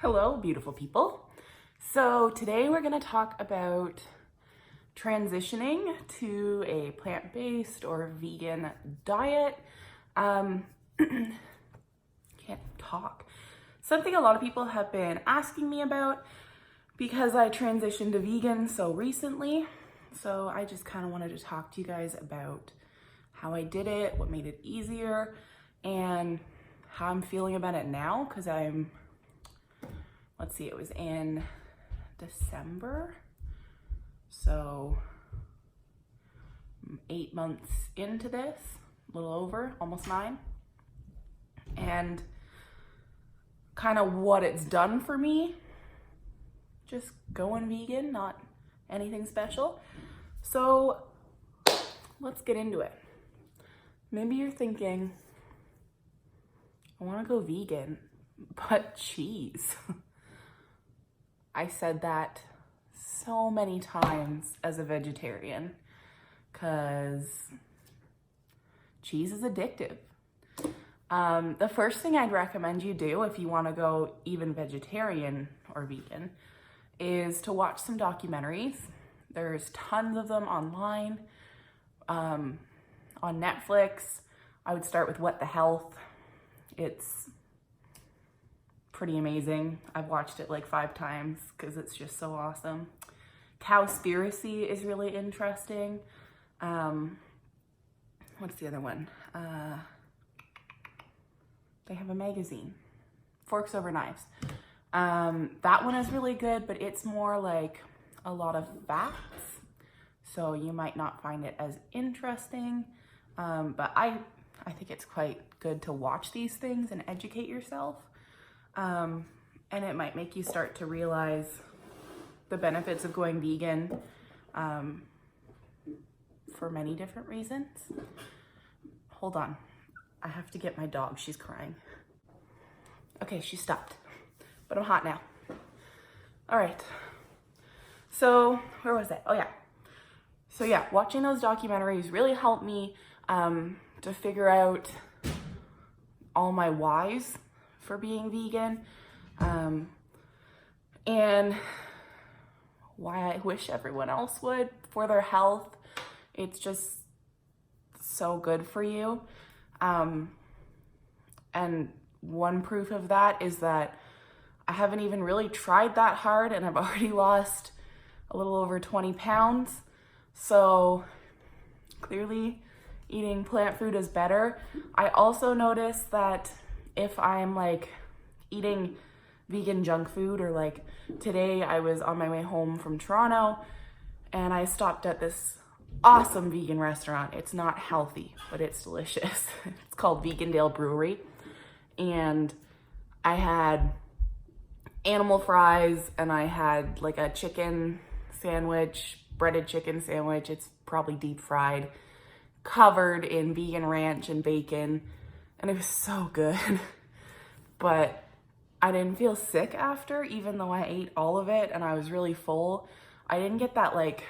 Hello, beautiful people. So today we're going to talk about transitioning to a plant-based or vegan diet. Can't talk. Something a lot of people have been asking me about because I transitioned to vegan so recently. So I just kind of wanted to talk to you guys about how I did it, what made it easier, and how I'm feeling about it now, because let's see, it was in December, so 8 months into this, a little over, almost 9, and kind of what it's done for me, just going vegan, not anything special. So let's get into it. Maybe you're thinking, I want to go vegan, but cheese. I said that so many times as a vegetarian because cheese is addictive. The first thing I'd recommend you do if you want to go even vegetarian or vegan is to watch some documentaries. There's tons of them online. On Netflix, I would start with What the Health. It's pretty amazing. I've watched it like 5 times because it's just so awesome. Cowspiracy is really interesting. What's the other one? They have a magazine, Forks Over Knives. That one is really good, but it's more like a lot of facts, so you might not find it as interesting. But I think it's quite good to watch these things and educate yourself. And it might make you start to realize the benefits of going vegan for many different reasons. Hold on. I have to get my dog. She's crying. Okay, she stopped. But I'm hot now. All right. So where was that? Oh, yeah. So yeah, watching those documentaries really helped me to figure out all my whys for being vegan, and why I wish everyone else would for their health. It's just so good for you. And one proof of that is that I haven't even really tried that hard and I've already lost a little over 20 pounds. So clearly eating plant food is better. I also noticed that if I'm like eating vegan junk food, or like today I was on my way home from Toronto and I stopped at this awesome vegan restaurant. It's not healthy, but it's delicious. It's called Vegandale Brewery. And I had animal fries and I had like a chicken sandwich, breaded chicken sandwich. It's probably deep fried, covered in vegan ranch and bacon. And it was so good. But I didn't feel sick after, even though I ate all of it and I was really full. I didn't get that like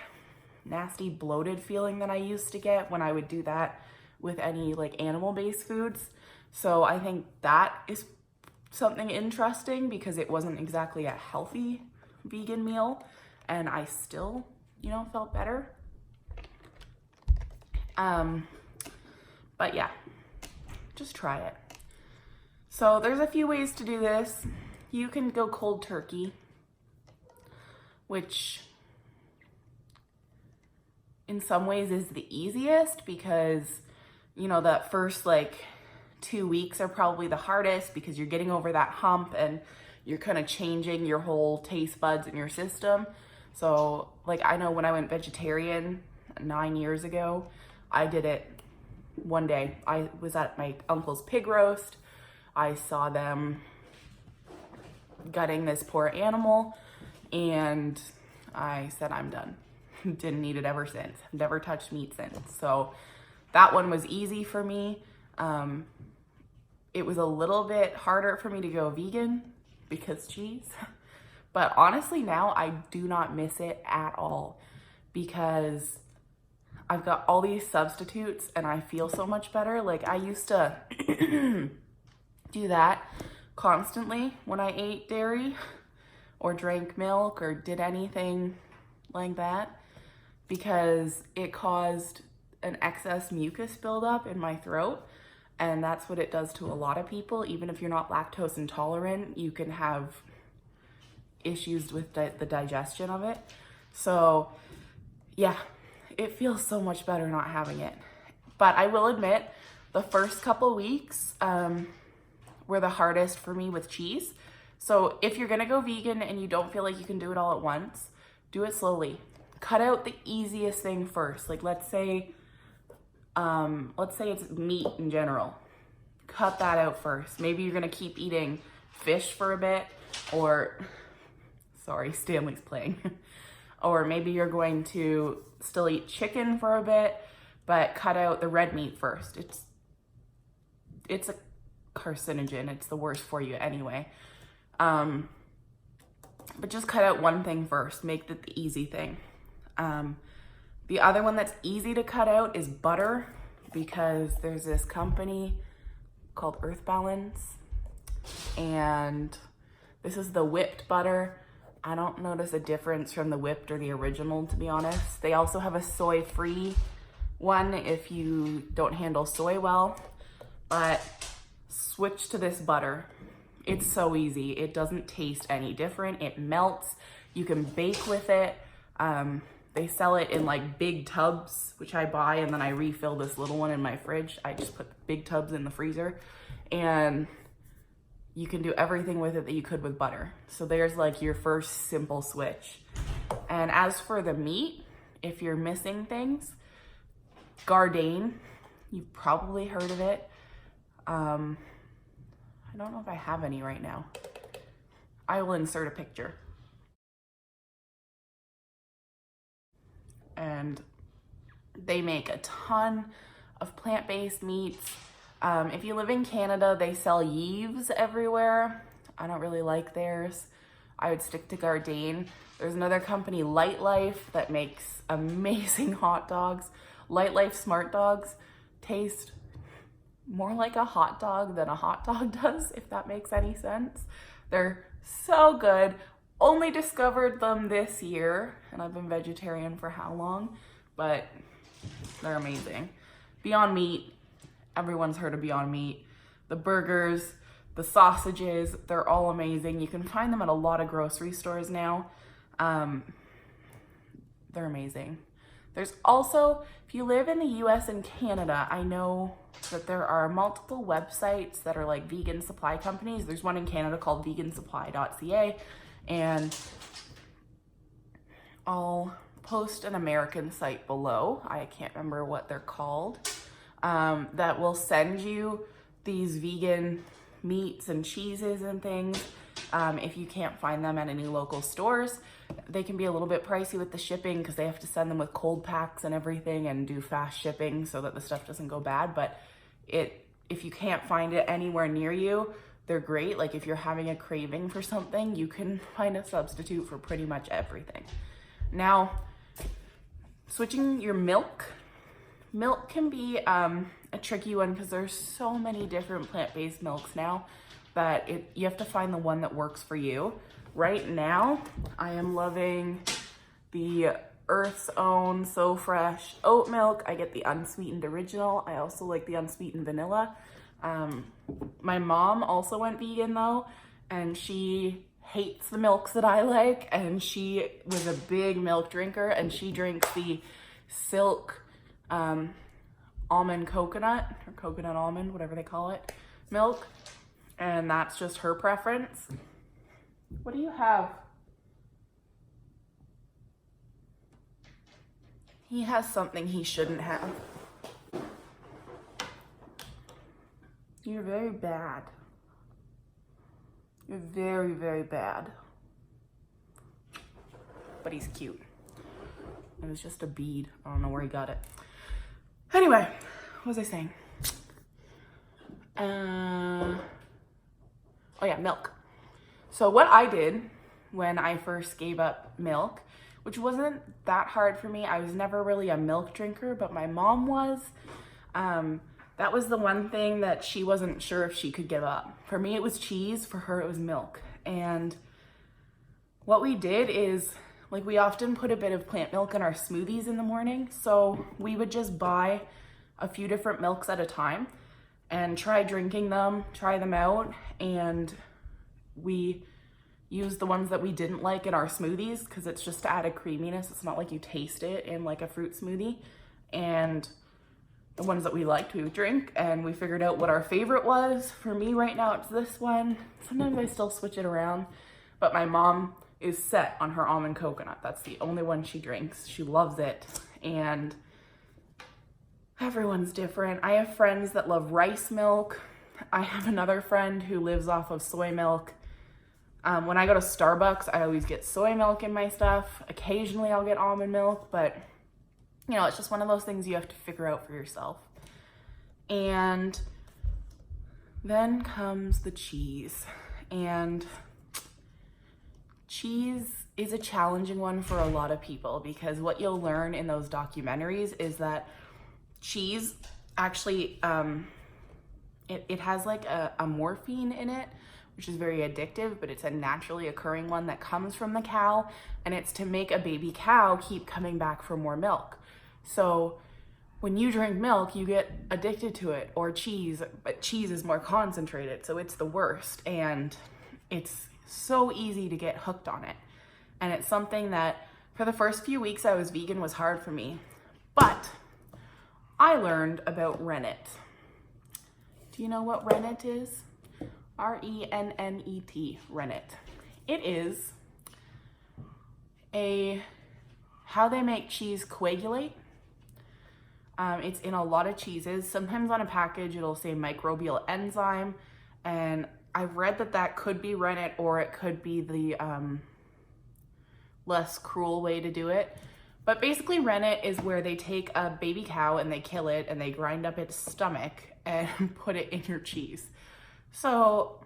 nasty bloated feeling that I used to get when I would do that with any like animal-based foods. So I think that is something interesting because it wasn't exactly a healthy vegan meal and I still, felt better. But yeah, just try it. So there's a few ways to do this. You can go cold turkey, which in some ways is the easiest because, that first like 2 weeks are probably the hardest because you're getting over that hump and you're kind of changing your whole taste buds in your system. So like I know when I went vegetarian 9 years ago, I did it one day. I was at my uncle's pig roast. I saw them gutting this poor animal and I said, I'm done. Didn't eat it ever since. Never touched meat since. So that one was easy for me. It was a little bit harder for me to go vegan because cheese. But honestly now I do not miss it at all because I've got all these substitutes and I feel so much better. Like I used to do that constantly when I ate dairy or drank milk or did anything like that, because it caused an excess mucus buildup in my throat. And that's what it does to a lot of people. Even if you're not lactose intolerant, you can have issues with the digestion of it. So yeah, it feels so much better not having it. But I will admit, the first couple weeks were the hardest for me with cheese. So if you're gonna go vegan and you don't feel like you can do it all at once, do it slowly. Cut out the easiest thing first. Like let's say it's meat in general. Cut that out first. Maybe you're gonna keep eating fish for a bit, or, sorry, Stanley's playing. Or maybe you're going to still eat chicken for a bit, but cut out the red meat first. It's a carcinogen. It's the worst for you anyway. But just cut out one thing first. Make it the easy thing. The other one that's easy to cut out is butter, because there's this company called Earth Balance, and this is the whipped butter. I don't notice a difference from the whipped or the original, to be honest. They also have a soy-free one if you don't handle soy well, but switch to this butter. It's so easy. It doesn't taste any different. It melts. You can bake with it. They sell it in like big tubs, which I buy, and then I refill this little one in my fridge. I just put big tubs in the freezer, and you can do everything with it that you could with butter. So there's like your first simple switch. And as for the meat, if you're missing things, Gardein, you've probably heard of it. I don't know if I have any right now. I will insert a picture. And they make a ton of plant-based meats. If you live in Canada, they sell Yves everywhere. I don't really like theirs. I would stick to Gardein. There's another company, Light Life, that makes amazing hot dogs. Light Life Smart Dogs taste more like a hot dog than a hot dog does, if that makes any sense. They're so good. Only discovered them this year, and I've been vegetarian for how long, but they're amazing. Beyond Meat, everyone's heard of Beyond Meat. The burgers, the sausages, they're all amazing. You can find them at a lot of grocery stores now. They're amazing. There's also, if you live in the US and Canada, I know that there are multiple websites that are like vegan supply companies. There's one in Canada called vegansupply.ca, and I'll post an American site below. I can't remember what they're called, that will send you these vegan meats and cheeses and things. If you can't find them at any local stores, they can be a little bit pricey with the shipping because they have to send them with cold packs and everything and do fast shipping so that the stuff doesn't go bad. But if you can't find it anywhere near you, they're great. Like if you're having a craving for something, you can find a substitute for pretty much everything. Now, switching your milk. Milk can be a tricky one because there's so many different plant-based milks now that you have to find the one that works for you. Right now, I am loving the Earth's Own So Fresh oat milk. I get the unsweetened original. I also like the unsweetened vanilla. My mom also went vegan though, and she hates the milks that I like, and she was a big milk drinker, and she drinks the Silk almond coconut, or coconut almond, whatever they call it, milk, and that's just her preference. What do you have? He has something he shouldn't have. You're very bad. You're very, very bad. But he's cute. It was just a bead. I don't know where he got it. Anyway, what was I saying? Oh yeah, milk. So what I did when I first gave up milk, which wasn't that hard for me. I was never really a milk drinker, but my mom was. That that was the one thing that she wasn't sure if she could give up. For me, it was cheese. For her, it was milk. And what we did is, like, we often put a bit of plant milk in our smoothies in the morning. So we would just buy a few different milks at a time and try drinking them, try them out. And we use the ones that we didn't like in our smoothies because it's just to add a creaminess. It's not like you taste it in like a fruit smoothie. And the ones that we liked, we would drink, and we figured out what our favorite was. For me right now, it's this one. Sometimes I still switch it around, but my mom is set on her almond coconut. That's the only one she drinks. She loves it, and everyone's different. I have friends that love rice milk. I have another friend who lives off of soy milk. When I go to Starbucks, I always get soy milk in my stuff. Occasionally I'll get almond milk, but you know, it's just one of those things you have to figure out for yourself. And then comes the cheese. And cheese is a challenging one for a lot of people, because what you'll learn in those documentaries is that cheese actually, it has like a morphine in it, which is very addictive, but it's a naturally occurring one that comes from the cow, and it's to make a baby cow keep coming back for more milk. So when you drink milk, you get addicted to it, or cheese, but cheese is more concentrated, so it's the worst, and it's so easy to get hooked on it. And it's something that for the first few weeks I was vegan was hard for me, but I learned about rennet. Do you know what rennet is? R-E-N-N-E-T, rennet. It is how they make cheese coagulate. It's in a lot of cheeses. Sometimes on a package it'll say microbial enzyme, and I've read that could be rennet, or it could be the less cruel way to do it. But basically rennet is where they take a baby cow and they kill it and they grind up its stomach and put it in your cheese. So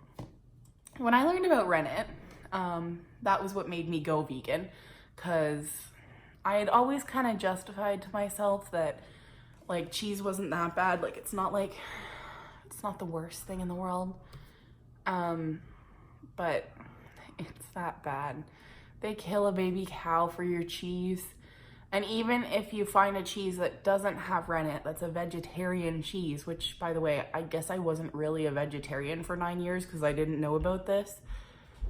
when I learned about rennet, that was what made me go vegan, because I had always kind of justified to myself that like cheese wasn't that bad. Like it's not the worst thing in the world. But it's that bad. They kill a baby cow for your cheese. And even if you find a cheese that doesn't have rennet, that's a vegetarian cheese, which, by the way, I guess I wasn't really a vegetarian for 9 years because I didn't know about this.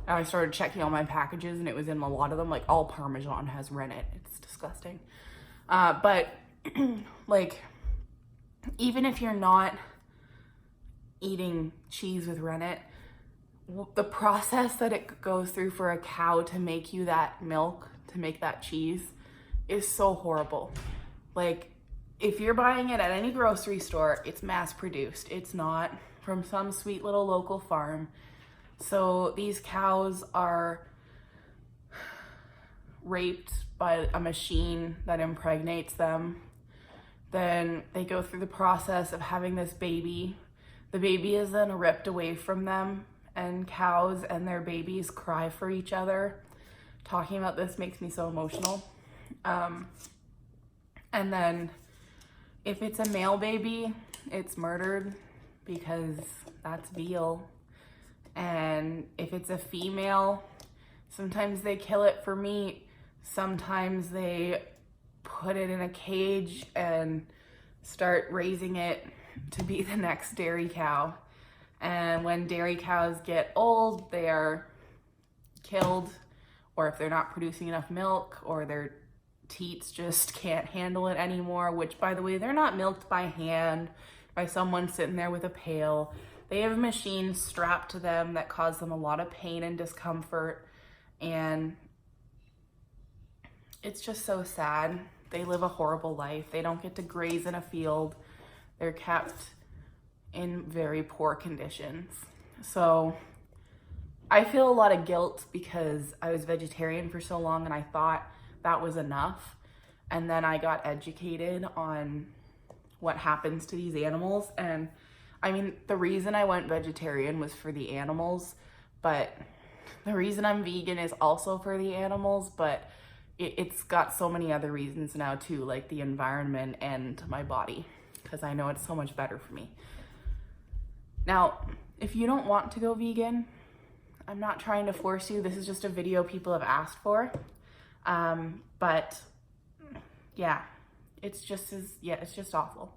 And I started checking all my packages, and it was in a lot of them, like all Parmesan has rennet. It's disgusting. But like, even if you're not eating cheese with rennet, the process that it goes through for a cow to make you that milk, to make that cheese, is so horrible. Like, if you're buying it at any grocery store, it's mass produced. It's not from some sweet little local farm. So these cows are raped by a machine that impregnates them. Then they go through the process of having this baby. The baby is then ripped away from them, and cows and their babies cry for each other. Talking about this makes me so emotional. And then if it's a male baby, it's murdered because that's veal. And if it's a female, sometimes they kill it for meat. Sometimes they put it in a cage and start raising it to be the next dairy cow. And when dairy cows get old, they are killed, or if they're not producing enough milk, or their teats just can't handle it anymore, which, by the way, they're not milked by hand by someone sitting there with a pail. They have machines strapped to them that cause them a lot of pain and discomfort, and it's just so sad. They live a horrible life. They don't get to graze in a field. They're kept in very poor conditions. So I feel a lot of guilt because I was vegetarian for so long and I thought that was enough. And then I got educated on what happens to these animals. And I mean, the reason I went vegetarian was for the animals, but the reason I'm vegan is also for the animals, but it's got so many other reasons now too, like the environment and my body. because I know it's so much better for me. Now, if you don't want to go vegan, I'm not trying to force you. This is just a video people have asked for. But yeah, it's just awful.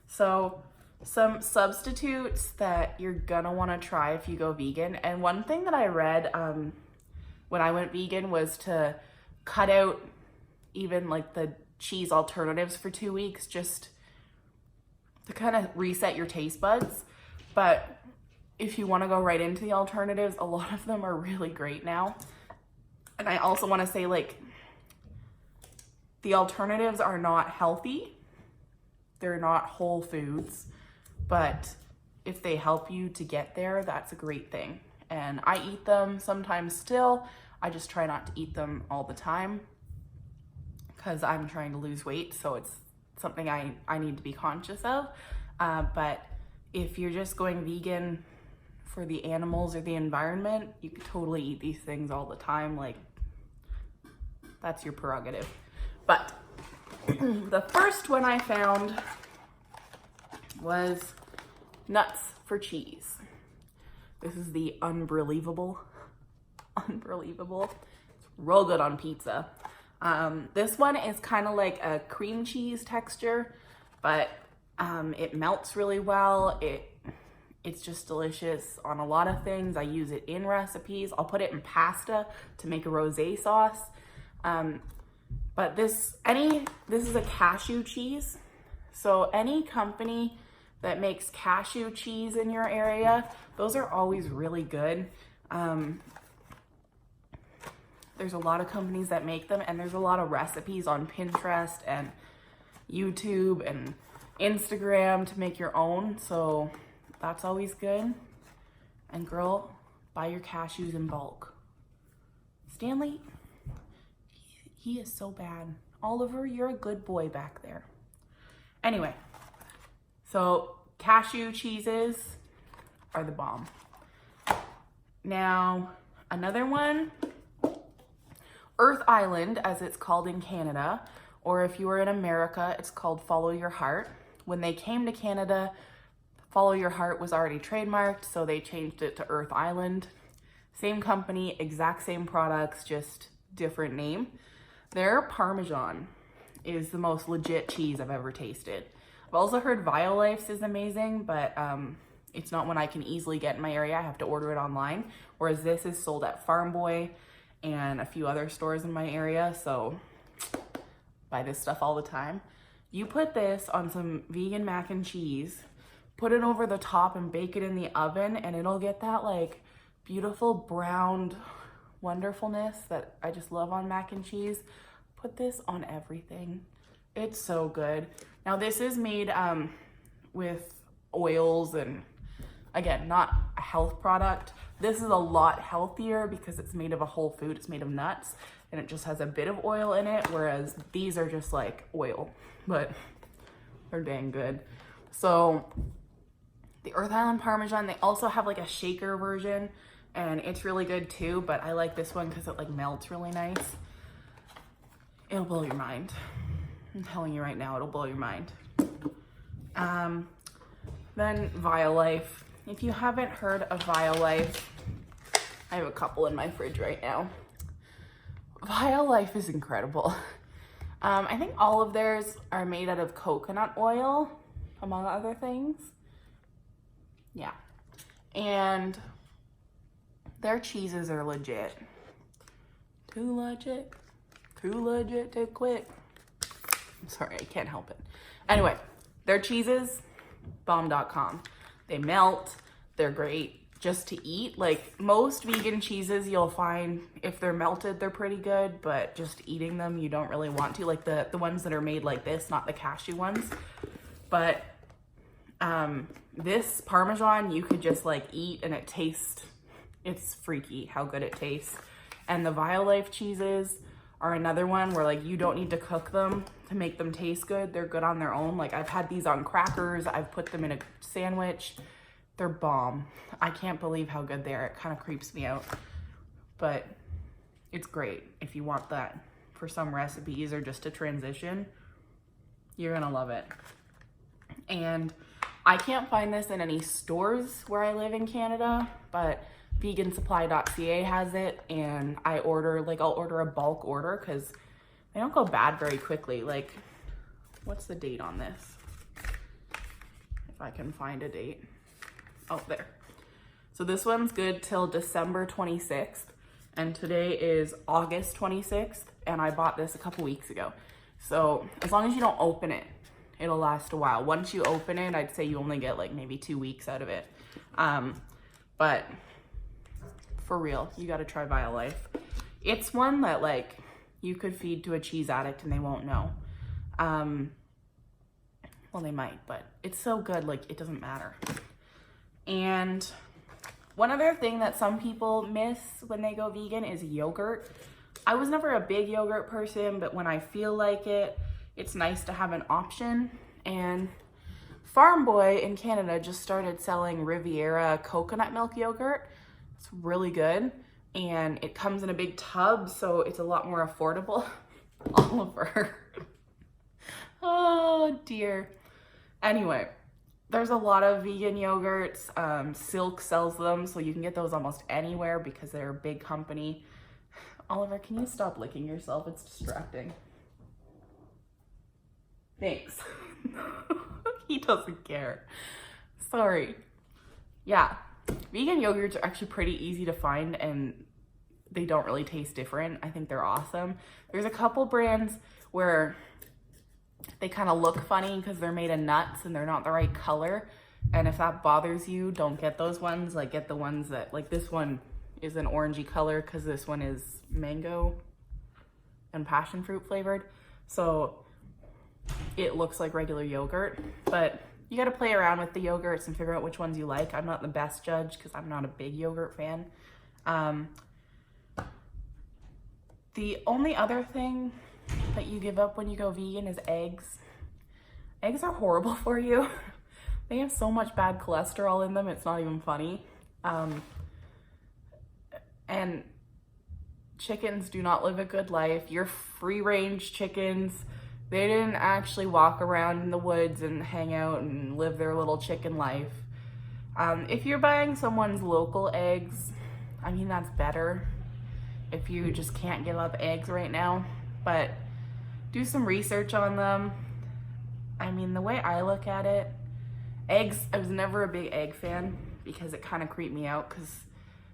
So some substitutes that you're gonna wanna try if you go vegan. And one thing that I read when I went vegan was to cut out even like the cheese alternatives for 2 weeks, just to kind of reset your taste buds. But if you want to go right into the alternatives, a lot of them are really great now. And I also want to say, like, the alternatives are not healthy. They're not whole foods, but if they help you to get there, that's a great thing. And I eat them sometimes still. I just try not to eat them all the time because I'm trying to lose weight. So it's something I need to be conscious of. But if you're just going vegan for the animals or the environment, you could totally eat these things all the time. Like, that's your prerogative. But the first one I found was nuts for cheese. This is the Unbelievable. It's real good on pizza. This one is kind of like a cream cheese texture, but it melts really well. It's just delicious on a lot of things. I use it in recipes. I'll put it in pasta to make a rosé sauce. But this is a cashew cheese. So any company that makes cashew cheese in your area, those are always really good. There's a lot of companies that make them, and there's a lot of recipes on Pinterest and YouTube and Instagram to make your own. So that's always good. And girl, buy your cashews in bulk. Stanley, he is so bad. Oliver, you're a good boy back there. Anyway, so cashew cheeses are the bomb. Now, another one, Earth Island, as it's called in Canada, or if you were in America, it's called Follow Your Heart. When they came to Canada, Follow Your Heart was already trademarked, so they changed it to Earth Island. Same company, exact same products, just different name. Their Parmesan is the most legit cheese I've ever tasted. I've also heard Violife's is amazing, but it's not one I can easily get in my area. I have to order it online, whereas this is sold at Farm Boy and a few other stores in my area, so buy this stuff all the time. You put this on some vegan mac and cheese, put it over the top and bake it in the oven, and it'll get that like beautiful browned wonderfulness that I just love on mac and cheese. Put this on everything. It's so good. Now this is made with oils, and again, not a health product. This is a lot healthier because it's made of a whole food. It's made of nuts and it just has a bit of oil in it, whereas these are just like oil, but they're dang good. So the Earth Island Parmesan, they also have like a shaker version, and it's really good too, but I like this one because it like melts really nice. It'll blow your mind. I'm telling you right now, it'll blow your mind. Then Violife. If you haven't heard of Violife, I have a couple in my fridge right now. Violife is incredible. I think all of theirs are made out of coconut oil, among other things. Yeah. And their cheeses are legit. Too legit to quit. I'm sorry, I can't help it. Anyway, their cheeses, bomb.com. They melt, they're great just to eat. Like most vegan cheeses you'll find, if they're melted, they're pretty good, but just eating them, you don't really want to. Like the ones that are made like this, not the cashew ones. But this Parmesan, you could just like eat and it's freaky how good it tastes. And the Violife cheeses are another one where like you don't need to cook them to make them taste good. They're good on their own. Like I've had these on crackers. I've put them in a sandwich. They're bomb. I can't believe how good they are. It kind of creeps me out, but it's great. If you want that for some recipes or just to transition, you're gonna love it. And I can't find this in any stores where I live in Canada, but vegansupply.ca has it, and I'll order a bulk order because they don't go bad very quickly. Like, what's the date on this? If I can find a date. Oh, there. So this one's good till December 26th, and today is August 26th, and I bought this a couple weeks ago. So as long as you don't open it, it'll last a while. Once you open it, I'd say you only get like maybe 2 weeks out of it. But for real, you gotta try BioLife. It's one that like you could feed to a cheese addict and they won't know. Well, they might, but it's so good, like it doesn't matter. And one other thing that some people miss when they go vegan is yogurt. I was never a big yogurt person, but when I feel like it, it's nice to have an option. And Farm Boy in Canada just started selling Riviera coconut milk yogurt. It's really good. And it comes in a big tub, so it's a lot more affordable. Oliver. Oh dear. Anyway, there's a lot of vegan yogurts. Silk sells them, so you can get those almost anywhere because they're a big company. Oliver, can you stop licking yourself? It's distracting. Thanks. He doesn't care. Sorry. Yeah, vegan yogurts are actually pretty easy to find and they don't really taste different. I think they're awesome. There's a couple brands where they kind of look funny because they're made of nuts and they're not the right color. And if that bothers you, don't get those ones. Like, get the ones that, like this one is an orangey color because this one is mango and passion fruit flavored. So it looks like regular yogurt, but you got to play around with the yogurts and figure out which ones you like. I'm not the best judge because I'm not a big yogurt fan. The only other thing that you give up when you go vegan is eggs. Eggs are horrible for you. They have so much bad cholesterol in them, it's not even funny. And chickens do not live a good life. Your free-range chickens, they didn't actually walk around in the woods and hang out and live their little chicken life. If you're buying someone's local eggs, I mean, that's better if you just can't give up eggs right now. But do some research on them. I mean, the way I look at it, eggs, I was never a big egg fan because it kind of creeped me out because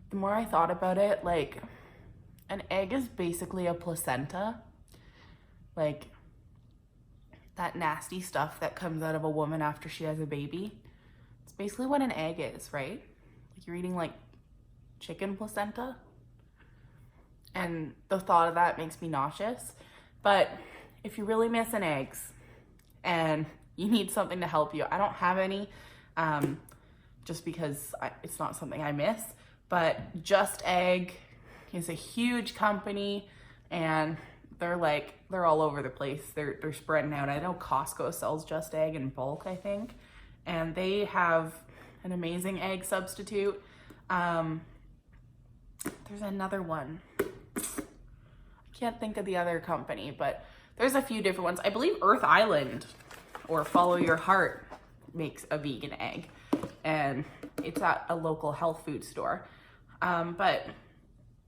the more I thought about it, like, an egg is basically a placenta. Like, that nasty stuff that comes out of a woman after she has a baby. It's basically what an egg is, right? Like, you're eating, like, chicken placenta. And the thought of that makes me nauseous. But if you're really missing eggs and you need something to help you, I don't have any, just because it's not something I miss. But Just Egg is a huge company and they're all over the place. They're spreading out. I know Costco sells Just Egg in bulk, I think. And they have an amazing egg substitute. There's another one. I can't think of the other company, but there's a few different ones. I believe Earth Island or Follow Your Heart makes a vegan egg. And it's at a local health food store. But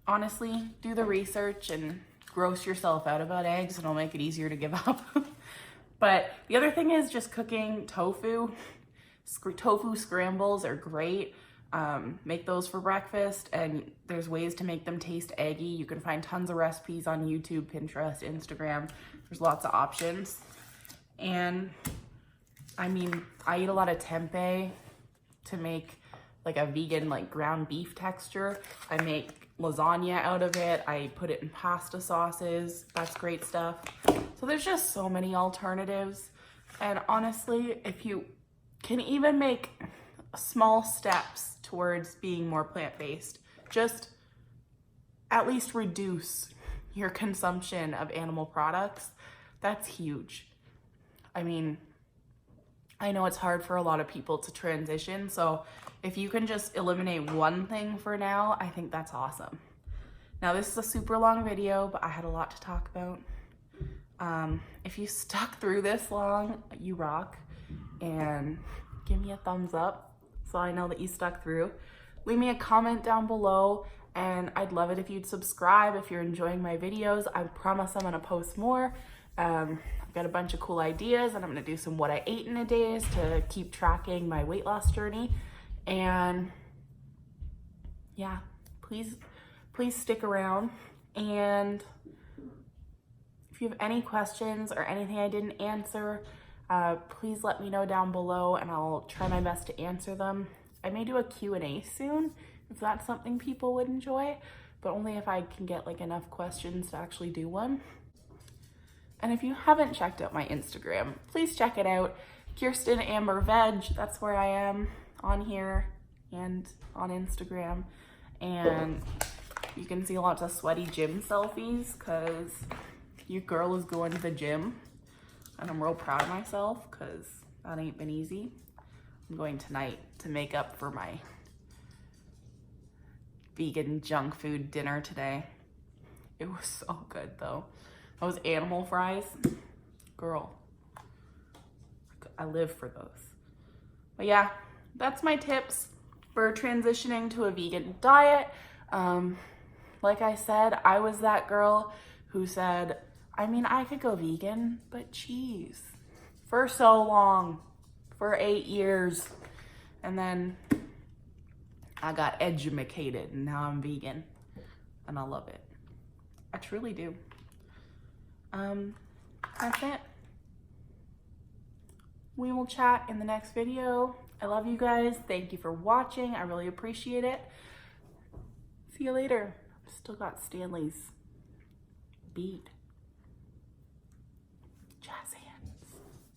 honestly, do the research and gross yourself out about eggs and it'll make it easier to give up. But the other thing is just cooking tofu. Tofu scrambles are great. Make those for breakfast and there's ways to make them taste eggy. You can find tons of recipes on YouTube, Pinterest, Instagram. There's lots of options. And I mean, I eat a lot of tempeh to make like a vegan, like ground beef texture. I make lasagna out of it. I put it in pasta sauces. That's great stuff. So there's just so many alternatives. And honestly, if you can even make small steps towards being more plant-based, just at least reduce your consumption of animal products. That's huge. I mean, I know it's hard for a lot of people to transition, so if you can just eliminate one thing for now, I think that's awesome. Now, this is a super long video, but I had a lot to talk about. If you stuck through this long, you rock. and give me a thumbs up so I know that you stuck through. Leave me a comment down below, and I'd love it if you'd subscribe if you're enjoying my videos. I promise I'm gonna post more. I've got a bunch of cool ideas, and I'm gonna do some what I ate in a days to keep tracking my weight loss journey. And yeah, please stick around. And if you have any questions or anything I didn't answer, please let me know down below and I'll try my best to answer them. I may do a Q&A soon if that's something people would enjoy, but only if I can get like enough questions to actually do one. And if you haven't checked out my Instagram, please check it out. Kirsten Amber Veg, that's where I am on here and on Instagram. And you can see lots of sweaty gym selfies because your girl is going to the gym. And I'm real proud of myself because that ain't been easy. I'm going tonight to make up for my vegan junk food dinner today. It was so good though. Those animal fries, girl, I live for those. But yeah, that's my tips for transitioning to a vegan diet. Like I said, I was that girl who said, I mean, I could go vegan, but cheese for so long, for 8 years. And then I got educated and now I'm vegan and I love it. I truly do. That's it. We will chat in the next video. I love you guys. Thank you for watching. I really appreciate it. See you later. Still got Stanley's beat. Jazzy.